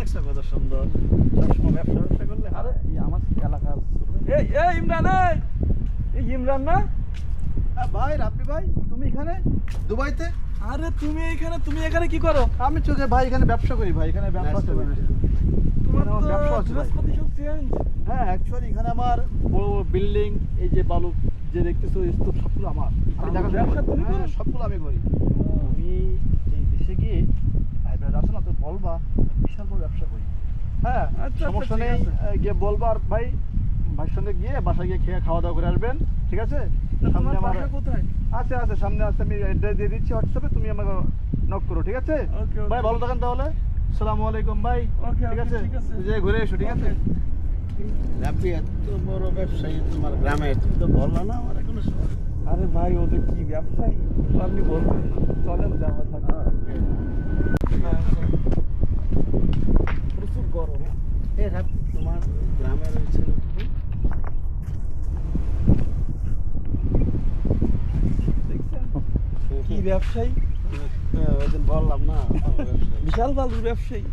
দেখছো কত সুন্দর। সবসময় ব্যবসা করলে আরে আমার এলাকার ইমরান, এই ইমরান না? ভাই রাব্বি ভাই, তুমি এখানে দুবাইতে? আরে তুমি এখানে কি করো? আমি চোখে ভাই এখানে ব্যবসা করি ভাই, এখানে ব্যবসা আছে ভাই। তোমার আমার তো ব্যবসা আছে ভাই। ড্রেসপাতি সব চেঞ্জ। হ্যাঁ অ্যাকচুয়ালি এখানে আমার বড় বড় বিল্ডিং, এই যে বালু যে দেখতেছো স্তূপ সবগুলো আমার। আমি দেখা ব্যবসা তুমি করো? হ্যাঁ, সবগুলো আমি করি। তুমি এই দেশে গিয়ে ভাই ব্রাদার আসো না, তো বলবা বিশাল বড় ব্যবসা করি। হ্যাঁ আচ্ছা, সমস্যা ঠিক নেই, আছে। গিয়ে বলবা। আর ভাই ভাইয়ের সঙ্গে গিয়ে বাসায় গিয়ে খেয়ে খাওয়া দাওয়া করে আসবেন, ঠিক আছে? তোমার সামনে আমার বাসা কোথায়? আছে আছে সামনে আছে, আমি অ্যাড্রেস দিয়ে দিচ্ছি হোয়াটসঅ্যাপে, তুমি আমাকে নক করো, ঠিক আছে? ওকে, ওকে। ভাই ভালো থাকেন তাহলে। আসসালামু আলাইকুম ভাই। ওকে, ঠিক ওকে, আছে, ঠিক আছে। যে ঘুরে এসো, ঠিক আছে? রাব্বি এত বড় ব্যবসায়ী তোমার গ্রামে, তুমি তো বললা না আমার কোনো সময়। আরে ভাই ও তো কি ব্যবসায়ী, তো আপনি বলবেন না। চলেন যাওয়া থাকে। প্রচুর গরম। এ রাব্বি তোমার গ্রামের ওই ছেলে দেখছেন কি ব্যবসায়ী, ওই দিন বললাম না ভালো ব্যবসায়ী। বিশাল ভালো ব্যবসায়ী।